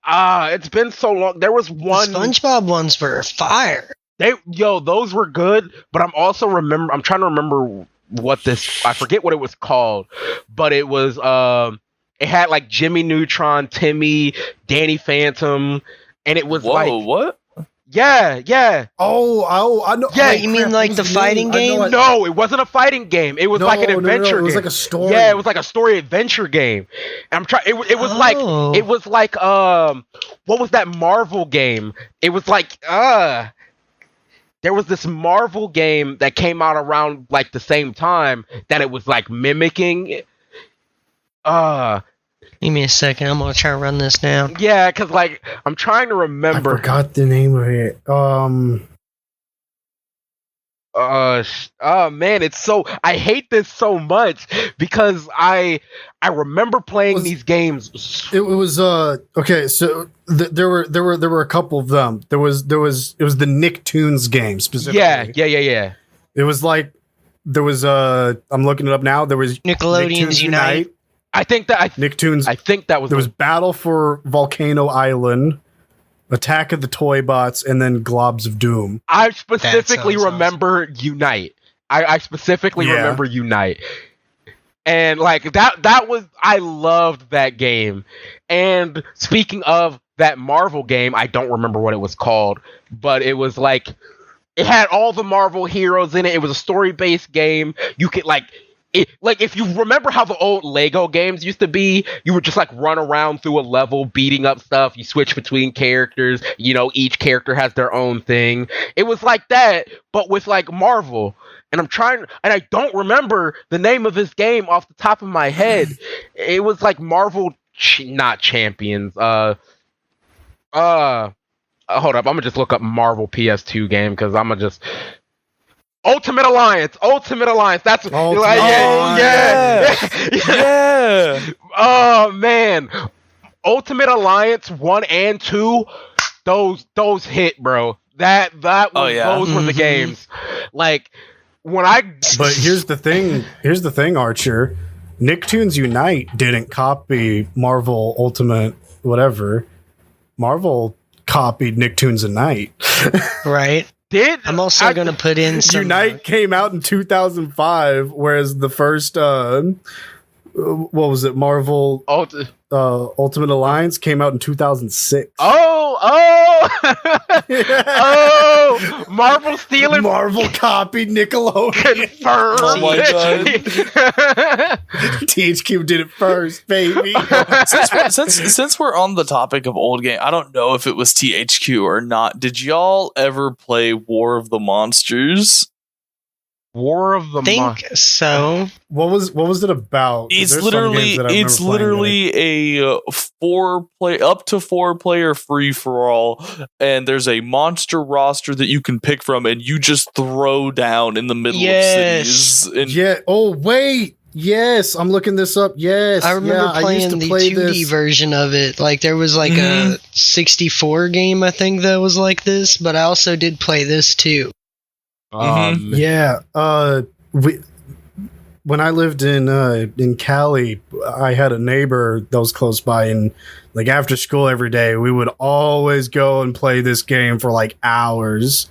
It's been so long. There was The one. SpongeBob ones were fire. Those were good. But I'm trying to remember what this. I forget what it was called, but it was. It had like Jimmy Neutron, Timmy, Danny Phantom, and it was Whoa, what? yeah. Oh, I know. Yeah, oh, you mean crap, like what's the name? fighting I know game? it. No, it wasn't a fighting game. It was like an adventure It was game. like a story. Yeah, it was like a story adventure game. And I'm trying. It was Oh. like what was that Marvel game? It was like there was this Marvel game that came out around like the same time that it was like mimicking. Give me a second. I'm gonna try to run this down. Yeah, because like I'm trying to I remember. forgot the name of it. Man, it's so I hate this so much because I remember playing these games. It was okay. So there were a couple of them. It was the Nicktoons game specifically. Yeah. It was like there was I'm looking it up now. There was Nickelodeon's Nicktoons Unite. I think that Nicktoons. I think that was There was Battle for Volcano Island, Attack of the Toy Bots, and then Globs of Doom. I specifically That sounds remember Unite. I specifically Yeah. remember Unite. And like that was I loved that game. And speaking of that Marvel game, I don't remember what it was called, but it was like it had all the Marvel heroes in it. It was a story-based game. You could like if you remember how the old Lego games used to be, you would just like run around through a level beating up stuff. You switch between characters. You know, each character has their own thing. It was like that, but with like Marvel. And I don't remember the name of this game off the top of my head. It was like Marvel, not Champions. Hold up, I'm gonna just look up Marvel PS2 game because I'm gonna just. Ultimate Alliance. That's yeah. Yeah. Oh man, Ultimate Alliance 1 and 2. Those hit, bro. That was those were the Mhm. games. Like when I. But here's the thing, Archer. Nicktoons Unite didn't copy Marvel Ultimate whatever. Marvel copied Nicktoons Unite. Right. I'm also going to put in some. Unite came out in 2005, whereas the first what was it? Marvel Ultimate Alliance came out in 2006. Oh, Marvel stealing. Marvel copied Nickelodeon. Confirmed. Oh my God. THQ did it first, baby. Since we're on the topic of old game, I don't know if it was THQ or not. Did y'all ever play War of the Monsters? War of the Think so. What was it about? 'Cause It's there's some games that I remember playing literally a up to 4-player free for all, and there's a monster roster that you can pick from, and you just throw down in the middle Yes. of cities. And Yeah. Oh wait. Yes, I'm looking this up. Yes, I remember I used playing to the play 2D this. version of it. Like there was like a 64 game I think that was like this, but I also did play this too. Yeah. When I lived in Cali, I had a neighbor that was close by, and like after school every day, we would always go and play this game for like hours.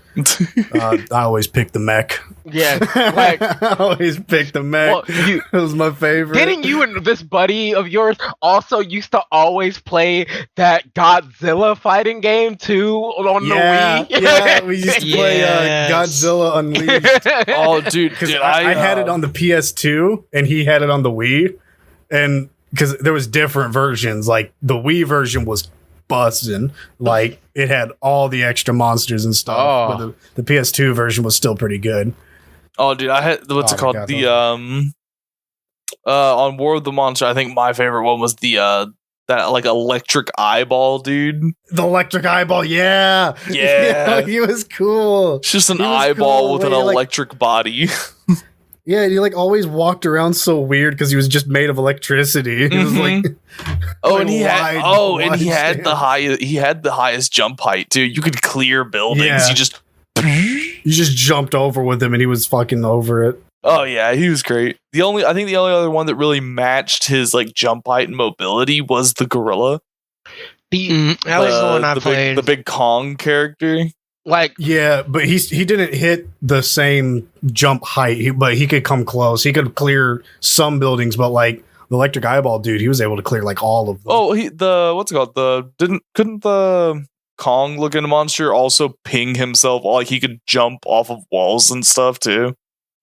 I always picked the mech. Yeah, like I always picked the mech. well, It was my favorite. didn't you and this buddy of yours also used to always play that Godzilla fighting game too on the Wii? Yeah, we used to play Yes. Godzilla Unleashed. oh, dude, Because dude, I had it on the PS2 and he had it on the Wii, and because there was different versions, like the Wii version was busting, like it had all the extra monsters and stuff, Oh. but the PS2 version was still pretty good. Oh, dude, I had what's Oh it my called? God, The those- on War of the Monster. I think my favorite one was the that like electric eyeball dude. The electric eyeball, yeah. Yeah. He was cool. It's just an He was eyeball cool, with but an he, like- electric body. Yeah, and he like always walked around so weird because he was just made of electricity. He was like, Oh, like and he had wide the stance. he had the highest jump height too. You could clear buildings. Yeah. You just you just jumped over with him, and he was fucking over it. Oh yeah, he was great. I think the only other one that really matched his like jump height and mobility was the gorilla. That was the one I played. The big Kong character. Like, Yeah, but he didn't hit the same jump height, but he could come close. He could clear some buildings, but like the electric eyeball dude, he was able to clear like all of them. Oh, what's it called? Couldn't the Kong looking monster also ping himself? Like he could jump off of walls and stuff too.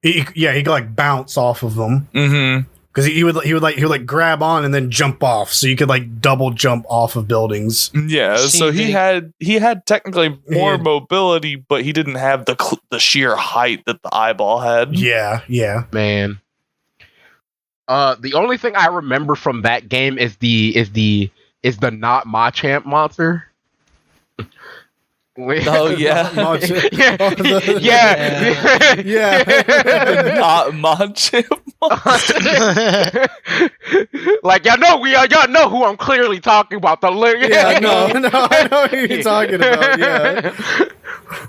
He could like bounce off of them Mm-hmm. because he would grab on and then jump off, so you could like double jump off of buildings. Yeah, so he had technically more had- mobility, but he didn't have the sheer height that the eyeball had. Yeah. man. The only thing I remember from that game is the not Machamp monster. Oh yeah, Yeah. not Machamp. Like y'all know who I'm clearly talking about. Yeah, no, I know who you're talking about. Yeah.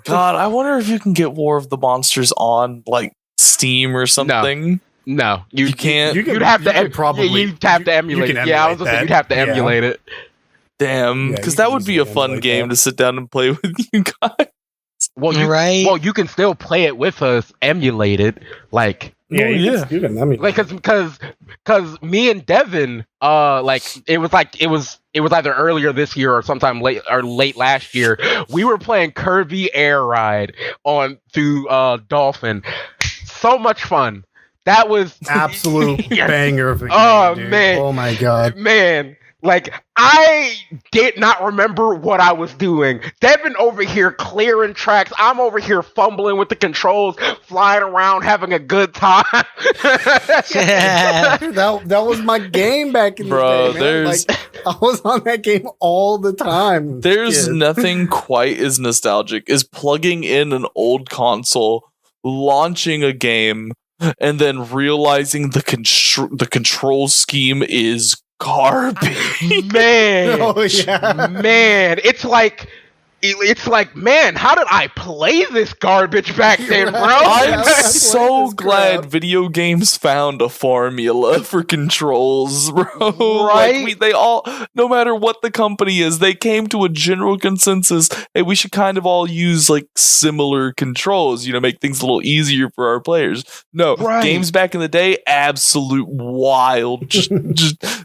God, I wonder if you can get War of the Monsters on like Steam or something. No, You can't. You'd have to emulate it. Yeah, I was gonna say you'd have to emulate it. Damn, Yeah, because you that can would be a easily fun emulate game that. to sit down and play with you guys. Well, Right. you can still play it with us, emulate it, like. Yeah, Oh, you yeah. can emulate. Like, cause me and Devin, it was either earlier this year or sometime late last year. We were playing Kirby Air Ride through Dolphin. So much fun. That was absolute Yes. banger of a game, Oh, dude. man. Oh my god. Man, like I did not remember what I was doing. Devin over here clearing tracks. I'm over here fumbling with the controls, flying around, having a good time. That was my game back in Bro, the day, man. Like, I was on that game all the time. There's Yeah. nothing quite as nostalgic as plugging in an old console, launching a game, and then realizing the control scheme is garbage. Man, Oh yeah. man, it's like, man, how did I play this garbage back then, bro? Right. I'm That's so this glad crap. video games found a formula for controls, bro. Right? Like they all, no matter what the company is, they came to a general consensus. Hey, we should kind of all use like similar controls, make things a little easier for our players. No, Right. games back in the day, absolute wild. Just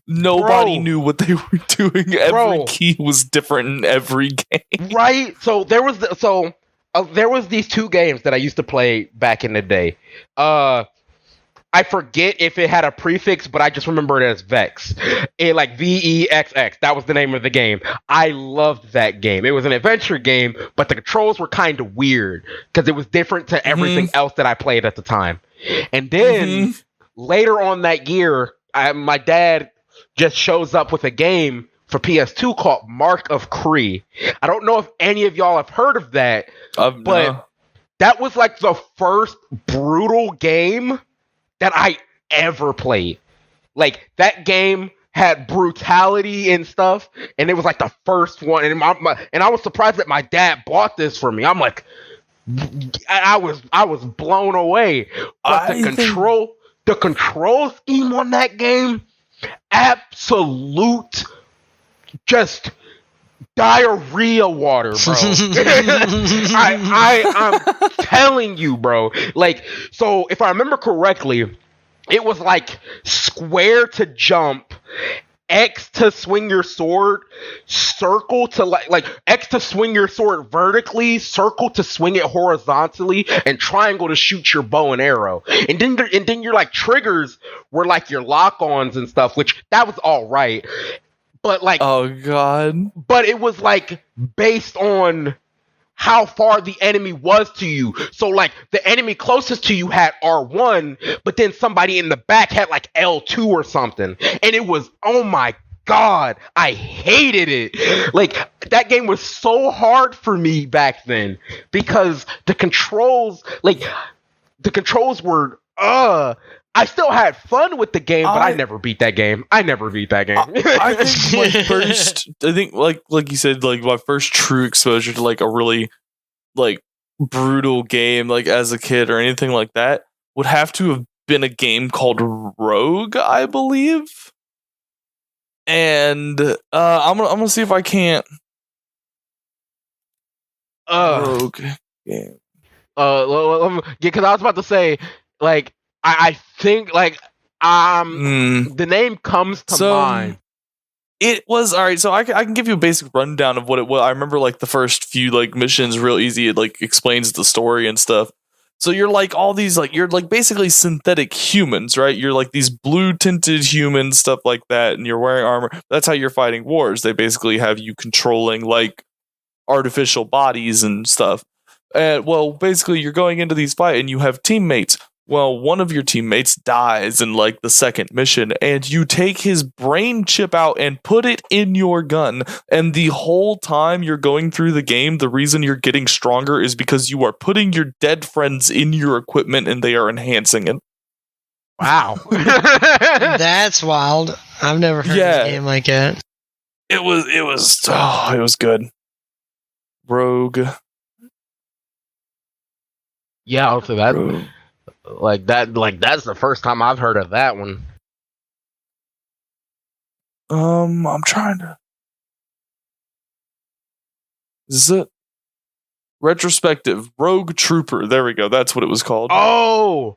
nobody Bro. knew what they were doing. Every Bro. key was different in every game. Right? So there was these two games that I used to play back in the day. I forget if it had a prefix, but I just remember it as Vex. Like VEXX. That was the name of the game. I loved that game. It was an adventure game, but the controls were kind of weird because it was different to everything else that I played at the time. And then later on that year, my dad just shows up with a game for PS2 called Mark of Kree. I don't know if any of y'all have heard of that, but No. that was like the first brutal game that I ever played. Like that game had brutality and stuff, and it was like the first one. And I was surprised that my dad bought this for me. I'm like, I was blown away. But the control scheme on that game, absolute, just diarrhea water, bro. I'm telling you, bro. Like, so if I remember correctly, it was like square to jump, X to swing your sword, circle to like X to swing your sword vertically, circle to swing it horizontally, and triangle to shoot your bow and arrow. And then your like triggers were like your lock-ons and stuff, which that was all right. But like, Oh god. but it was like based on how far the enemy was to you. So like the enemy closest to you had R1, but then somebody in the back had like L2 or something. And it was, oh my God, I hated it. Like that game was so hard for me back then because the controls were I still had fun with the game, but I never beat that game. I think like you said, like my first true exposure to like a really like brutal game, like as a kid or anything like that, would have to have been a game called Rogue, I believe. And I'm gonna see if I can't. Rogue game. Because I was about to say, like, I think like the name comes to mind. It was alright, so I can give you a basic rundown of what it was. I remember like the first few like missions real easy. It like explains the story and stuff. So you're like all these like you're like basically synthetic humans, right? You're like these blue tinted humans, stuff like that, and you're wearing armor. That's how you're fighting wars. They basically have you controlling like artificial bodies and stuff. And well, basically you're going into these fights and you have teammates. Well, one of your teammates dies in like the second mission, and you take his brain chip out and put it in your gun. And the whole time you're going through the game, the reason you're getting stronger is because you are putting your dead friends in your equipment and they are enhancing it. Wow. That's wild. I've never heard of a game like that. It was good. Rogue. Yeah, I'll say that. Rogue. That's the first time I've heard of that one. I'm trying to. Is it retrospective? Rogue Trooper. There we go. That's what it was called. I've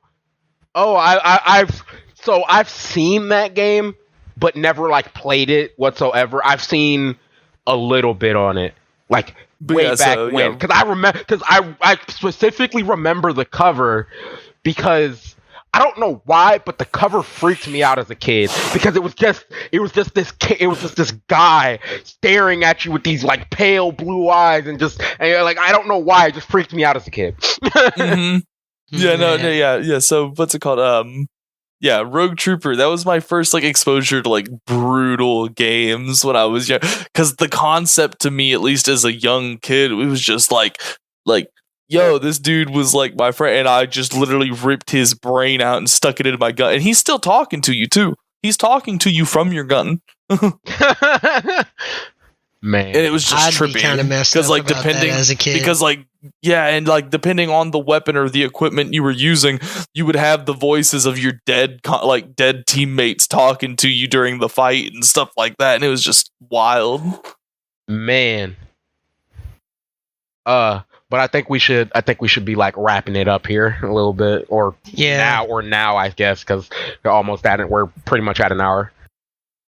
seen that game, but never like played it whatsoever. I've seen a little bit on it, like way back when. Because I specifically remember the cover. Because I don't know why, but the cover freaked me out as a kid because it was just this guy staring at you with these like pale blue eyes and like I don't know why, it just freaked me out as a kid. Mm-hmm. Yeah. So what's it called? Rogue Trooper. That was my first like exposure to like brutal games when I was young. Because the concept to me, at least as a young kid, it was just like. Yo, this dude was like my friend, and I just literally ripped his brain out and stuck it into my gun. And he's still talking to you too. He's talking to you from your gun. Man, and it was just trippy kind of messed up like about depending that as a kid. Because like and like depending on the weapon or the equipment you were using, you would have the voices of your dead teammates talking to you during the fight and stuff like that, and it was just wild. Man. But I think we should be like wrapping it up here a little bit, or now I guess, because we're pretty much at an hour.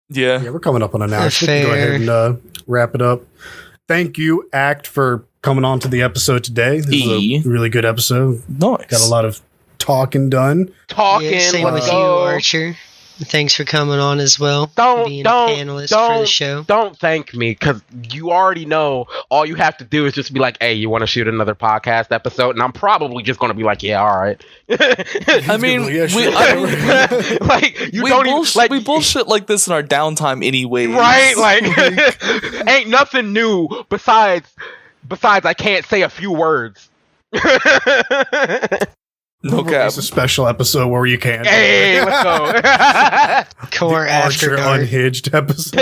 Yeah, we're coming up on an hour. So we can go ahead and wrap it up. Thank you, Act, for coming on to the episode today. This is a really good episode. Nice. Got a lot of talking done. Same with you, Archer. Thanks for coming on as well. Being a panelist for the show. Don't thank me, because you already know all you have to do is just be like, hey, you want to shoot another podcast episode? And I'm probably just going to be like, yeah, all right. I mean, we bullshit like this in our downtime anyway. Right? Like, ain't nothing new besides I can't say a few words. No cap. It's a special episode where you can. Hey, let's go. KoR After Dark. Unhinged episode.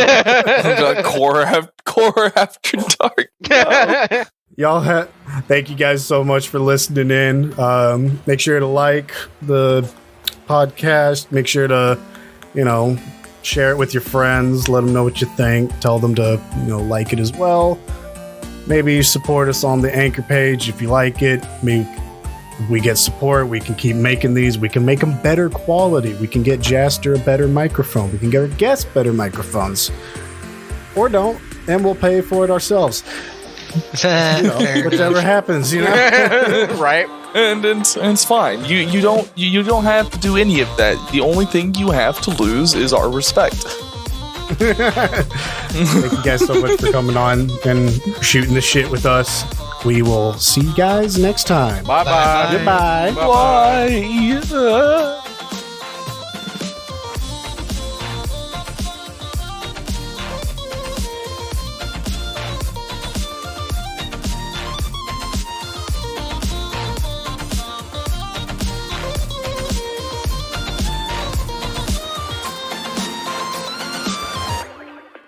KoR After Dark. No. Y'all thank you guys so much for listening in. Make sure to like the podcast. Make sure to, share it with your friends. Let them know what you think. Tell them to, like it as well. Maybe support us on the Anchor page if you like it. If we get support, we can keep making these. We can make them better quality. We can get Jaster a better microphone. We can get our guests better microphones. Or don't, and we'll pay for it ourselves. Whichever happens, right? And it's fine. You don't have to do any of that. The only thing you have to lose is our respect. Thank you guys so much for coming on and shooting the shit with us. We will see you guys next time. Bye bye. Goodbye. Why?